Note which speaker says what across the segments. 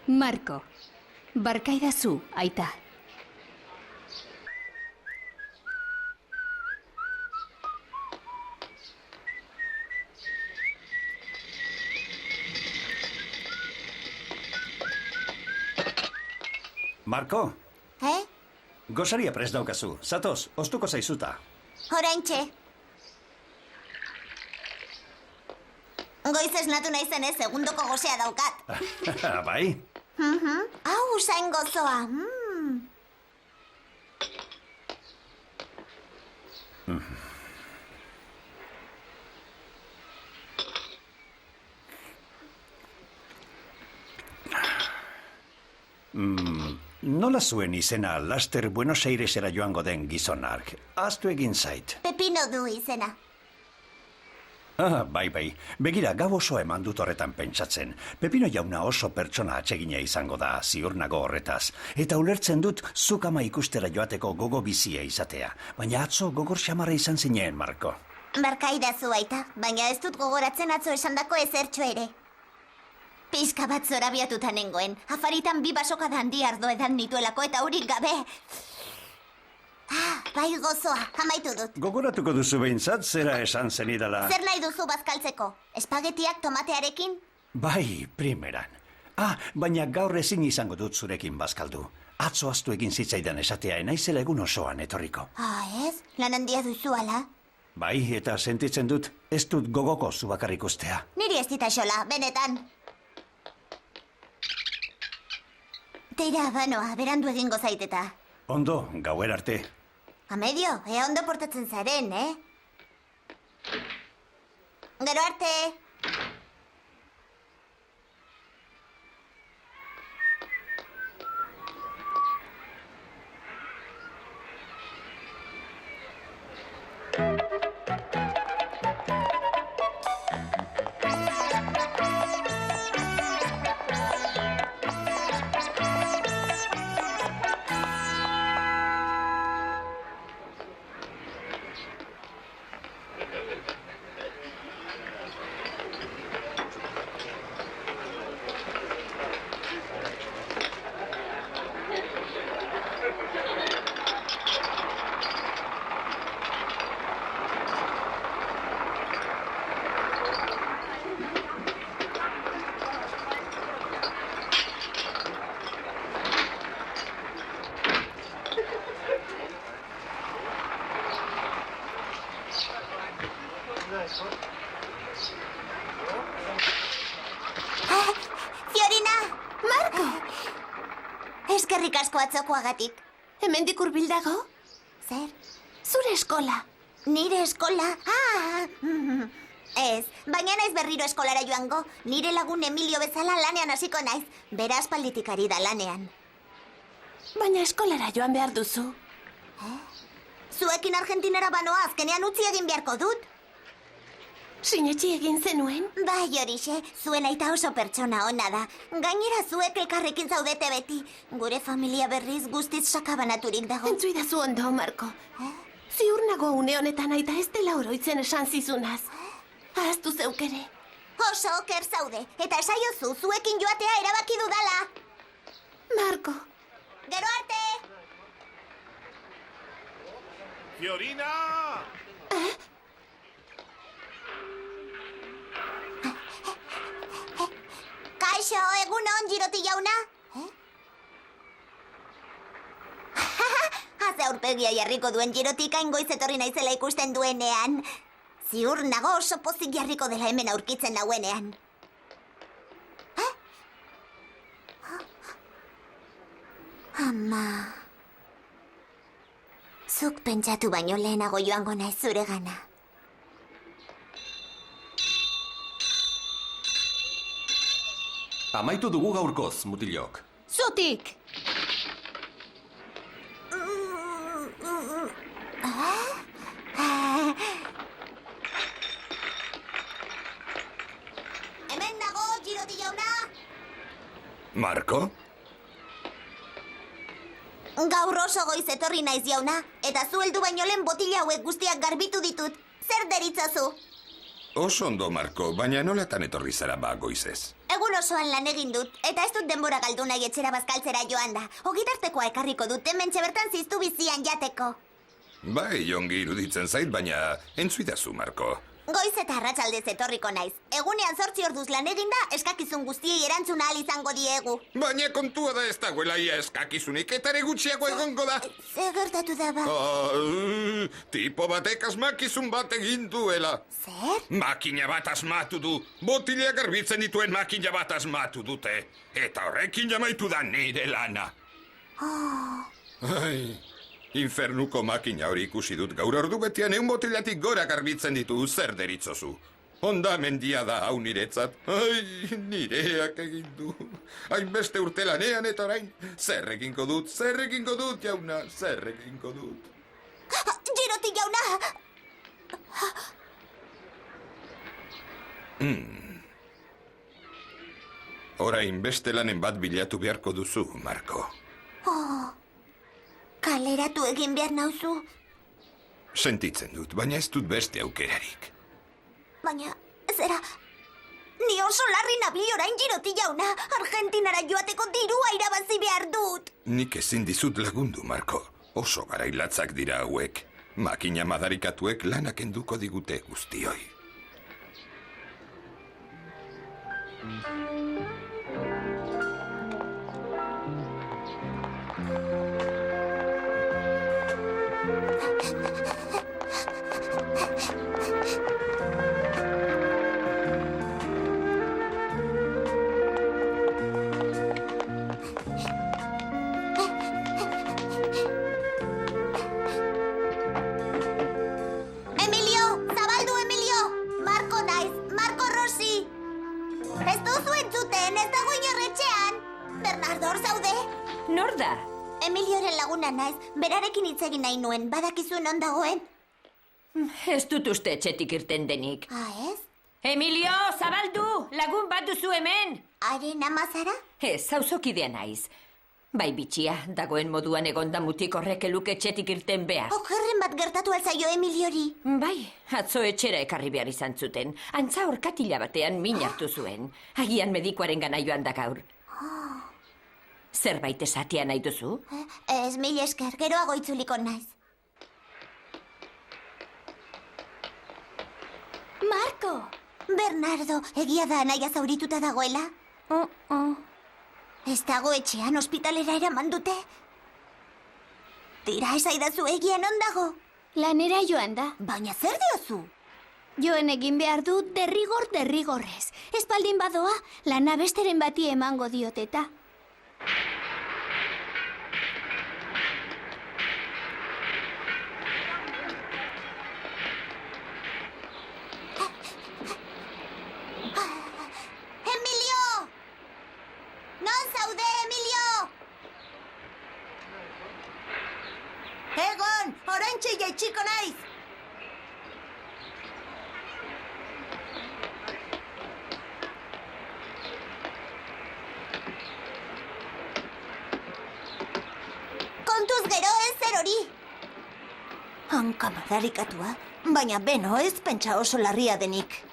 Speaker 1: Marko, barkaidazu, aita.
Speaker 2: Marko? Gosaria prest daukazu. Zatoz, ostuko zaizuta.
Speaker 3: Oraintxe. Goiz esnatu naizenez, segundoko gozea daukat.
Speaker 2: Bai?
Speaker 3: Hau, usain gozoa.
Speaker 2: Nola zuen izena laster Buenos Airesera joango den gizonak? Ahaztu egin zait.
Speaker 3: Pepino du izena.
Speaker 2: Bai. Begira, gau oso eman dut horretan pentsatzen. Pepino jauna oso pertsona atsegina izango da, ziur nago horretaz. Eta ulertzen dut, zuk ama ikustera joateko gogo bizia izatea. Baina atzo gogor xamarra izan zinen, Marko.
Speaker 3: Barkaidazu aita, baina ez dut gogoratzen atzo esandako ezertxo ere. Pizka bat zorabiatuta nengoen. Afaritan 2 basoka handi ardo edan nituelako eta hurik gabe. Bai gozoa, amaitu dut.
Speaker 2: Gogoratuko duzu behintzat, zera esan zenidala.
Speaker 3: Zer nahi duzu bazkaltzeko? Espagetiak tomatearekin?
Speaker 2: Bai, primeran. Baina gaur ezin izango dut zurekin bazkaldu. Atzo ahaztu egin zitzaidan esatea, naizela egun osoan etorriko.
Speaker 3: Ez? Lan handia duzu ala?
Speaker 2: Bai, eta sentitzen dut, ez dut gogoko zu bakarrik ustea.
Speaker 3: Niri ez dita xola, benetan. Teira, banoa, berandu egingo zaiteta.
Speaker 2: Ondo, gauer arte.
Speaker 3: Amedio, ea ondo portatzen zaren, Gero arte! Fiorina!
Speaker 4: Marko!
Speaker 3: Eskerrik asko atzokoagatik.
Speaker 4: Hemendik hurbil dago?
Speaker 3: Zer?
Speaker 4: Zure eskola.
Speaker 3: Nire eskola? Ez, baina naiz berriro eskolara joango. Nire lagun Emilio bezala lanean hasiko naiz. Bera aspalditik ari da lanean.
Speaker 4: Baina eskolara joan behar duzu.
Speaker 3: Zuekin Argentinara banoa azkenean utzi egin beharko dut.
Speaker 4: Sinetxi egin zenuen?
Speaker 3: Bai, horixe, zuen aita oso pertsona ona da. Gainera zuek elkarrekin zaudete beti. Gure familia berriz guztiz sakabanaturik dago.
Speaker 4: Entzuidazu ondo, Marko. Ziur nago une honetan aita ez dela oroitzen esan zizunaz. Ahaztu zeukere.
Speaker 3: Oso oker zaude, eta esaiozu zuekin joatea erabaki dudala.
Speaker 4: Marko.
Speaker 3: Gero arte!
Speaker 5: Fiorina!
Speaker 3: Kaixo, egun on, Giroti jauna? Haze aurpegia jarriko duen Girotik hain goiz etorri naizela ikusten duenean. Ziur nago oso pozik jarriko dela hemen aurkitzen nauenean. Ama... Zuk pentsatu baino lehenago joango naiz zure gana.
Speaker 5: Amaitu dugu gaurkoz, mutilok.
Speaker 1: Zutik!
Speaker 3: Hemen nago, Giroti jauna!
Speaker 5: Marko?
Speaker 3: Gaur oso goiz etorri naiz jauna, eta zu heldu baino lehen botila hauek guztiak garbitu ditut. Zer deritzozu?
Speaker 5: Oso ondo, Marko, baina nolatan etorri zara ba goizez?
Speaker 3: Egun osoan lan egin dut, eta ez dut denbora galdu nahi etxera bazkaltzera joan da. Ogitartekoa ekarriko dut, hementxe bertan ziztu bizian jateko.
Speaker 5: Bai, ongi iruditzen zait, baina entzuidazu, Marko.
Speaker 3: Goiz eta arratsaldez etorriko naiz. Egunean 8 orduz lan eginda, eskakizun guztiei erantzuna ahal izango diegu.
Speaker 5: Baina kontua da ez dagoela ia eskakizunik, eta ere gutxiago egongo da.
Speaker 3: Zer gertatu da ba?
Speaker 5: Tipo batek asmakizun bat egin duela.
Speaker 3: Zer?
Speaker 5: Makina bat asmatu du. Botilea garbitzen dituen makina bat asmatu dute. Eta horrekin jamaitu da nire lana. Ai, infernuko makina hori ikusi dut gaur ordu betian 100 botilatik gora garbitzen ditu zer deritzozu. Honda mendia da hau niretzat. Ai, nireak egin du. Hainbeste urte lanean eta orain. Zer egingo dut, jauna, zer egingo dut.
Speaker 3: Giroti jauna!
Speaker 5: Orain beste lanen bat bilatu beharko duzu, Marko.
Speaker 3: Kaleratu egin behar nauzu.
Speaker 5: Sentitzen dut, baina ez dut beste aukerarik.
Speaker 3: Baina, zera... Ni oso larri nabil orain Giroti jauna. Argentinara joateko dirua irabazi behar dut.
Speaker 5: Nik ezin dizut lagundu, Marko. Oso garailatzak dira hauek. Makina madarikatuek lanak enduko digute guztioi.
Speaker 3: Emilio! Zabaldu, Emilio! Marko naiz, Marko Rossi! Ez duzu entzuten, ez dago inorretxean! Bernardo, hor zaude?
Speaker 1: Nor da?
Speaker 3: Emilioren laguna naiz, berarekin hitz egin nahi nuen, badakizu non dagoen?
Speaker 1: Ez dut uste etxetik irten denik.
Speaker 3: Ez?
Speaker 1: Emilio, zabaldu! Lagun bat duzu hemen!
Speaker 3: Haren amazara?
Speaker 1: Ez, auzokidea naiz. Bai bitxia, dagoen moduan egonda mutik horrek eluke etxetik irten behar.
Speaker 3: Okerren bat gertatu alzaio Emiliori.
Speaker 1: Bai, atzo etxera ekarri behar izan zuten. Antza orkatila batean min hartu zuen. Agian medikuaren gana joan da gaur. Zerbait esatia nahi duzu?
Speaker 3: Ez, mil esker, geroago itzuliko naiz.
Speaker 4: Marko!
Speaker 3: Bernardo, egia da anaia zaurituta dagoela? Ez dago etxean ospitalera eraman dute? Tira, esaidazu egian ondago?
Speaker 4: Lanera joan da.
Speaker 3: Baina zer diozu?
Speaker 4: Joen egin behar du derrigorrez. Espaldin badoa, lana besteren bati emango dioteta.
Speaker 3: Emilio! Non zaude, Emilio? Egon, oraintxe jaitsiko naiz! Kontuz gero ez zer hori? Hanka madarikatua, baina beno ez pentsa oso larria denik.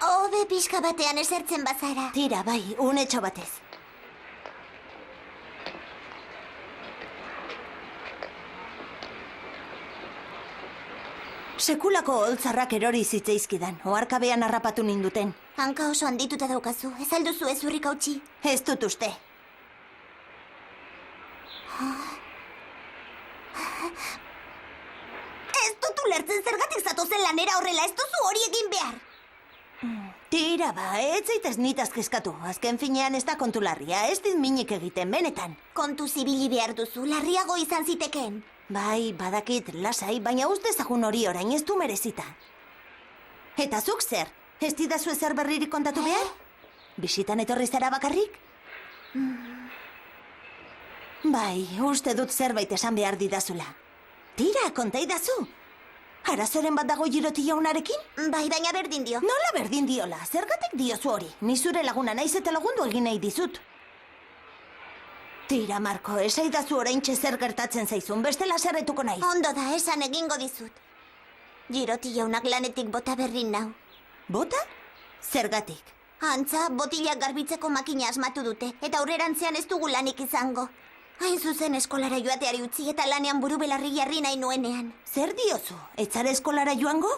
Speaker 3: Hobe pixka batean esertzen bazara. Tira, bai, unetxo batez. Sekulako holtzarrak erori zitzaizkidan, oharkabean harrapatu ninduten. Hanka oso handituta daukazu, ez alduzu ez urrik hautsi? Ez dut uste. Ez dut ulertzen zergatik zatozen lanera horrela, ez duzu hori egin behar. Tira ba, ez zaitez nitaz kezkatu. Azken finean ez da kontu larria, ez dit minik egiten benetan. Kontu zibili behar duzu, larriago izan zitekeen. Bai, badakit, lasai, baina ustezagun hori orain ez du merezita. Eta zuk zer? Ez didazu ezer berririk kontatu behar? Bisitan etorri zara bakarrik? Bai, uste dut zerbait esan behar didazula. Tira, konta idazu. Arazoren bat dago Giroti jaunarekin? Bai, baina berdin dio. Nola berdin diola? Zergatik diozu hori? Ni zure laguna naiz eta lagundu egin nahi dizut. Tira, Marko, esaidazu oraintxe zer gertatzen zaizun, bestela zerretuko naiz. Ondo da, esan egingo dizut. Giroti jaunak lanetik bota berrin nau. Bota? Zergatik? Antza, botilak garbitzeko makina asmatu dute, eta aurrerantzean ez dugu lanik izango. Hain zuzen eskolara joateari utzi eta lanean buru belarri jarri nahi nuenean. Zer diozu? Ez zara eskolara joango?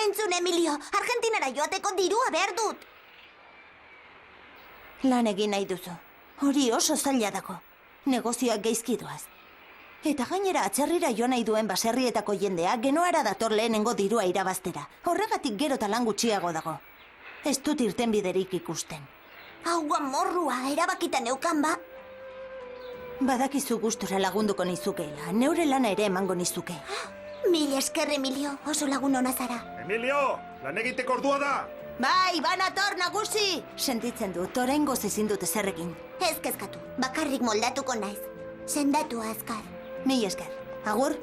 Speaker 3: Entzun, Emilio, Argentinara joateko dirua behar dut. Lan egin nahi duzu. Hori oso zaila dago. Negozioak geizki doaz. Eta gainera atzerrira joan nahi duen baserrietako jendea genoara dator lehenengo dirua irabaztera. Horregatik gero eta lan gutxiago dago. Ez dut irten biderik ikusten. Hau amorrua, erabakita neukan ba. Badakizu gustura lagunduko nizukeela. Neure lana ere emango nizuke. Mil esker, Emilio. Oso lagun ona zara.
Speaker 6: Emilio, lan egiteko ordua da!
Speaker 3: Bai, banator nagusi! Sentitzen dut, oraingoz ezin dut ezer egin. Ez kezkatu, bakarrik moldatuko naiz. Sendatu azkar. Mil esker. Agur?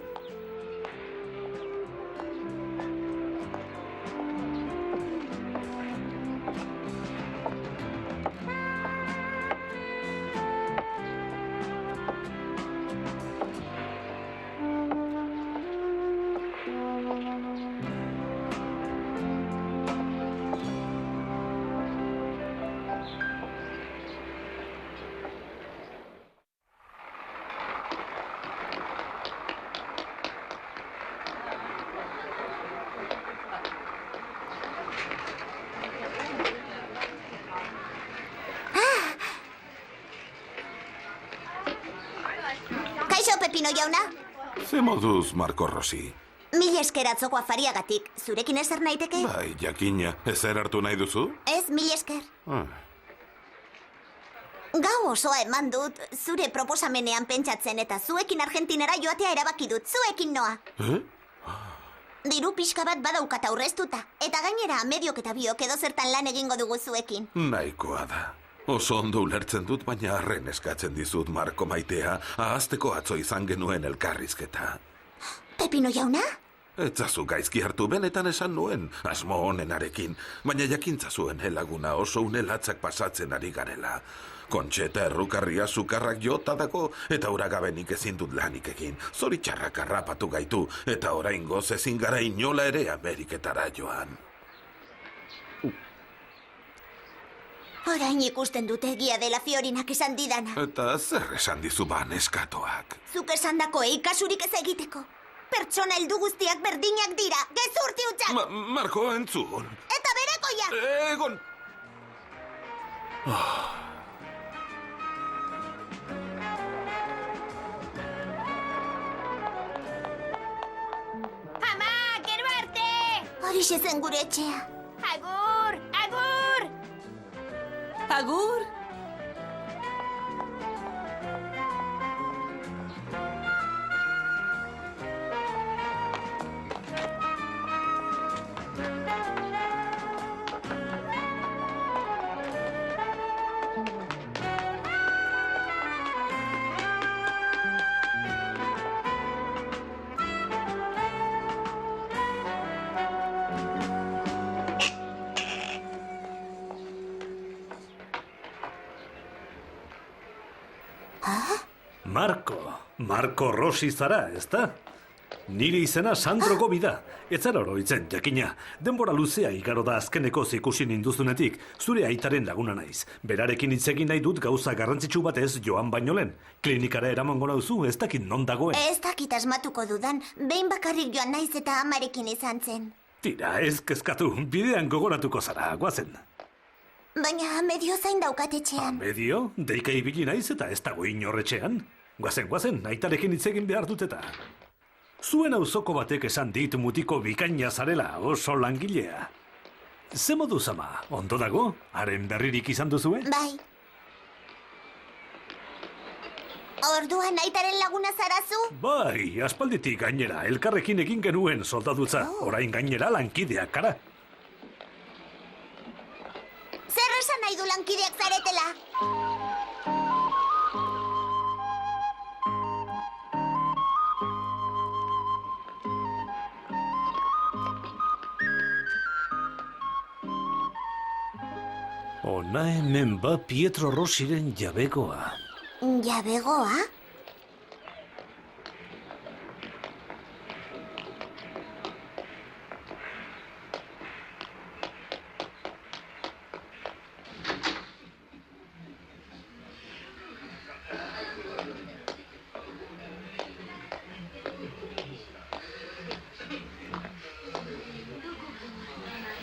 Speaker 3: Pepino jauna?
Speaker 5: Ze moduz, Marco Rossi?
Speaker 3: Mil esker atzoko afariagatik. Zurekin ezer naiteke?
Speaker 5: Bai, jakina. Ezer hartu nahi duzu?
Speaker 3: Ez, mil esker. Gau osoa eman dut, zure proposamenean pentsatzen eta zuekin Argentinara joatea erabaki dut. Zuekin noa. Diru pixka bat badaukat aurreztuta. Eta gainera, mediok eta biok edo zertan lan egingo dugu zuekin.
Speaker 5: Nahikoa da. Oso ondo ulertzen dut, baina arren eskatzen dizut, Marko maitea, ahazteko atzo izan genuen elkarrizketa.
Speaker 3: Pepino jauna?
Speaker 5: Etzazu gaizki hartu benetan esan nuen, asmo honenarekin, baina jakintza zuen helaguna oso unelatzak pasatzen ari garela. Kontxeta errukarria sukarrak jota dago, eta uragabenik ezin dut lanik egin. Zoritxarrak harrapatu gaitu, eta oraingoz ezin gara inola ere Ameriketara joan.
Speaker 3: Orain ikusten dute egia dela Fiorinak esan didana.
Speaker 5: Eta zer esan dizu ba neskatoak?
Speaker 3: Zuk esandako kasurik ez egiteko. Pertsona heldu guztiak berdinak dira, gezurti hutsak!
Speaker 5: Marko, entzun.
Speaker 3: Eta berekoia!
Speaker 5: Egon!
Speaker 3: Ama, gero arte! Horixe zen gure etxea. Agur! Agur!
Speaker 1: Agur!
Speaker 6: Marco Rossi zara, ezta? Nire izena Sandro Gobi da. Ez zara oroitzen, jakina. Denbora luzea igaro da azkeneko ikusi ninduzunetik. Zure aitaren laguna naiz. Berarekin hitz egin nahi dut gauza garrantzitsu batez joan baino lehen. Klinikara eramango nauzu, ez dakit non dagoen.
Speaker 3: Ez dakit asmatuko dudan. Behin bakarrik joan naiz eta amarekin izan zen.
Speaker 6: Tira, ez kezkatu. Bidean gogoratuko zara, guazen.
Speaker 3: Baina medio zain daukat etxean.
Speaker 6: Medio? Deika ibili naiz eta ez dago inorretxean. Guazen, aitarekin hitz egin behar dut eta. Zuen auzoko batek esan dit mutiko bikaina zarela, oso langilea. Ze moduz ama, ondo dago? Haren berririk izan duzue?
Speaker 3: Bai. Orduan aitaren laguna zarazu?
Speaker 6: Bai, aspalditik gainera, elkarrekin egin genuen soldadutza. Orain gainera lankideak, kara.
Speaker 3: Zer esan nahi du lankideak zaretela?
Speaker 6: Ona hemen ba Pietro Rossiren jabegoa.
Speaker 3: Jabegoa?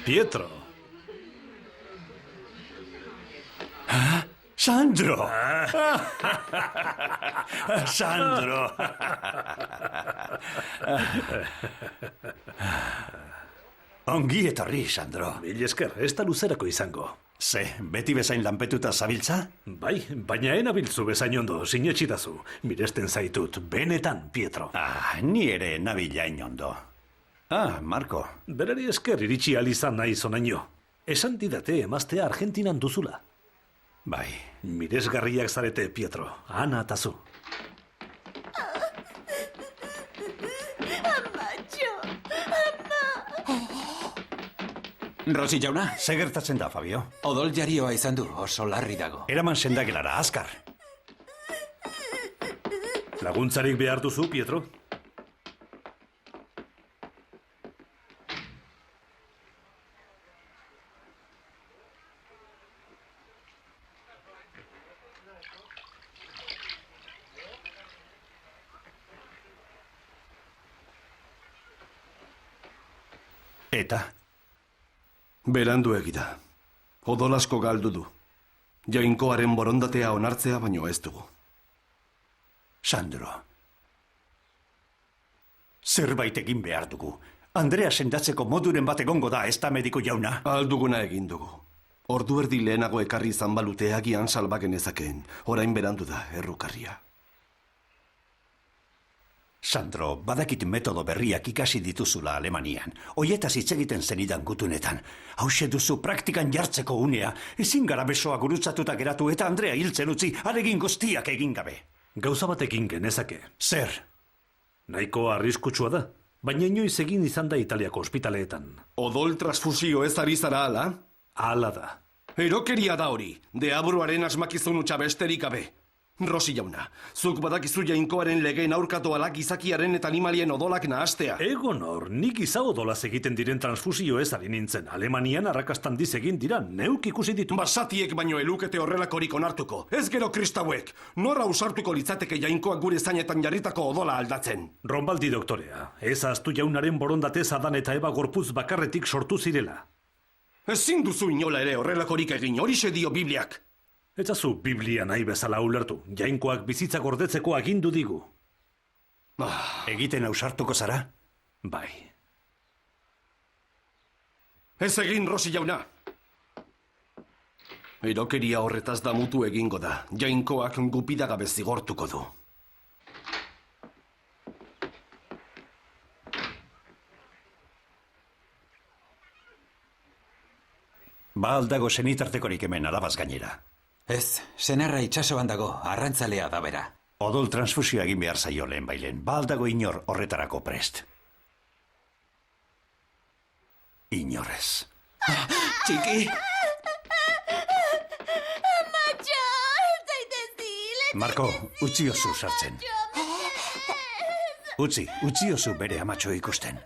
Speaker 6: Pietro.
Speaker 2: Sandro! Sandro! Ongi etorri, Sandro.
Speaker 6: Mil esker, ez da luzerako izango.
Speaker 2: Ze, beti bezain lanpetuta zabiltza?
Speaker 6: Bai, baina enabiltzu bezain ondo, sinetxidazu. Miresten zaitut, benetan, Pietro.
Speaker 2: Ni ere nabil hain ondo. Marco.
Speaker 6: Berari esker iritsi alizan nahi zonaino. Esan didate emaztea Argentinan duzula.
Speaker 2: Bai.
Speaker 6: Miresgarriak zarete, Pietro. Ana eta zu.
Speaker 7: Rosi jauna,
Speaker 2: Ze gertatzen da, Fabio?
Speaker 7: odol jarioa izan du, oso larri dago.
Speaker 2: Eraman sendagelara, azkar.
Speaker 6: Laguntzarik behar duzu, Pietro?
Speaker 2: Eta?
Speaker 8: Berandu egida. Odol asko galdu du. Jainkoaren borondatea onartzea baino ez dugu.
Speaker 2: Sandro. Zerbait egin behar dugu. Andrea sendatzeko moduren bat egongo da, ez da mediku jauna.
Speaker 8: Alduguna egin dugu. Ordu erdi lehenago ekarri izan balute agian salbagen ezakeen. Orain berandu da, errukarria.
Speaker 2: Sandro, badakit metodo berriak ikasi dituzula Alemanian. Oietaz hitz egiten zenidan gutunetan. Hauxe duzu praktikan jartzeko unea. Ezin gara besoa gurutzatuta geratu eta Andrea hiltzen utzi, aregin guztiak egin gabe.
Speaker 6: Gauza batekin genezake.
Speaker 2: Zer?
Speaker 6: Nahiko arriskutsua da, baina inoiz egin izan da Italiako ospitaleetan.
Speaker 8: Odol transfusio ez ari zara ala?
Speaker 6: Hala da.
Speaker 8: Erokeria da hori. Deabruaren asmakizun utxa besterik gabe. Rosi jauna, zuk badakizu jainkoaren legeen aurkatu alak gizakiaren eta animalien odolak nahastea.
Speaker 6: Egon hor, nik giza odolaz egiten diren transfusio ez ari nintzen. Alemanian arrakastan diz egin dira, neuk ikusi ditu.
Speaker 8: Basatiek baino elukete horrelakorik onartuko. Ez gero kristauek. Nora ausartuko litzateke jainkoak gure zainetan jarritako odola aldatzen.
Speaker 6: Ronbaldi doktorea, ez ahaztu jaunaren borondatez Adan eta Eba gorputz bakarretik sortu zirela.
Speaker 8: Ezin duzu inola ere horrelakorik egin, horixe dio Bibliak.
Speaker 6: Etzazu Biblia nahi bezala ulertu, jainkoak bizitza gordetzeko agindu digu.
Speaker 2: Egiten ausartuko zara?
Speaker 6: Bai.
Speaker 8: Ez egin, Rosi jauna. Erokeria horretaz damutu egingo da, jainkoak gupidagabe zigortuko du.
Speaker 2: Ba aldago senitartekorik hemen alabaz gainera.
Speaker 7: Ez, senarra itsasoan dago, arrantzalea da bera.
Speaker 2: Odol transfusioa egin behar zaio lehen bailen. Ba aldago inor horretarako prest. Inorez.
Speaker 7: Txiki!
Speaker 3: Amatxo, ez zaitez hil.
Speaker 2: Marko, utzi oso sartzen. Utzi oso bere amatxo ikusten.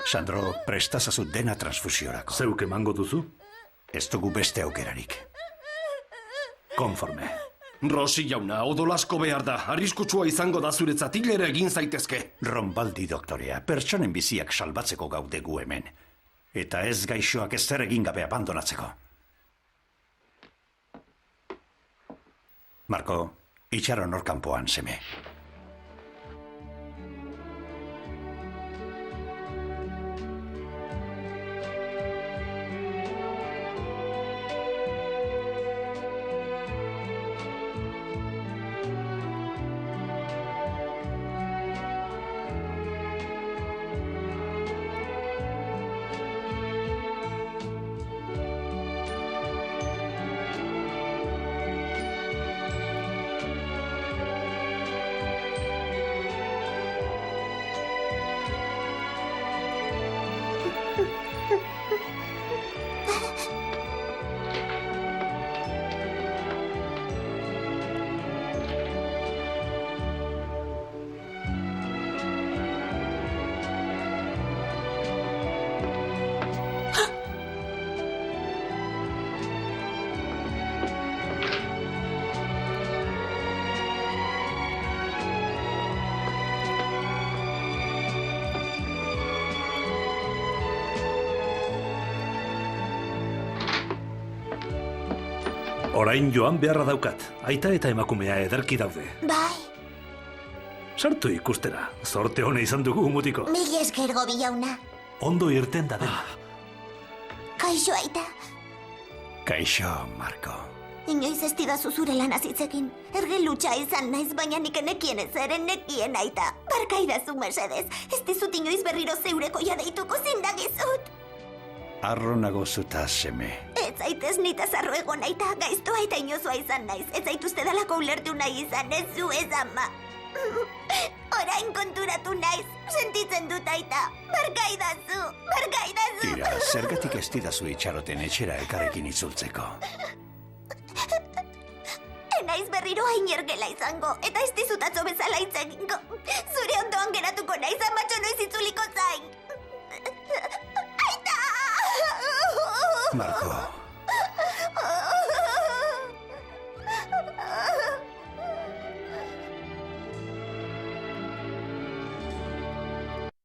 Speaker 2: Sandro, prestazazu dena transfusiorako.
Speaker 6: Zeuk emango duzu?
Speaker 2: Ez dugu beste aukerarik.
Speaker 6: Konforme.
Speaker 8: Rosi jauna, odol asko behar da, arriskutsua izango da zuretzat hilera egin zaitezke.
Speaker 2: Ronbaldi doktorea, pertsonen biziak salbatzeko gaude gu hemen. Eta ez gaixoak ez zer egin gabe abandonatzeko. Marko, itxaron hor kanpoan seme.
Speaker 6: Orain joan beharra daukat. Aita eta emakumea ederki daude.
Speaker 3: Bai,
Speaker 6: Sartu ikustera. Zorte hona izan dugu, mutiko.
Speaker 3: mil esker Gobi jauna.
Speaker 6: Ondo irten da dena.
Speaker 3: Kaixo aita.
Speaker 2: Kaixo, Marko.
Speaker 3: Inoiz ez didazu zure lan azitzekin. Ergelutxa izan naiz, baina nik enekien ez eren nekien aita. Barkaidazu mesedez, ez dizut inoiz berriro zeurekoia deituko zindagizut.
Speaker 2: Arro nago zuta seme.
Speaker 3: Ez zaitez nitaz arro egon aita, gaiztoa eta inozoa izan naiz. Ez zaituzte dalako ulertu nahi izan, ez zu ez ama. Orain konturatu naiz, sentitzen dut aita. Barkaidazu, barkaidazu.
Speaker 2: Tira, zergatik ez didazu itxaroten etxera elkarrekin itzultzeko.
Speaker 3: Naiz berriro hain ergela izango, eta ez dizut atzo bezala hitz egingo. Zure ondoan geratuko naiz, amatxo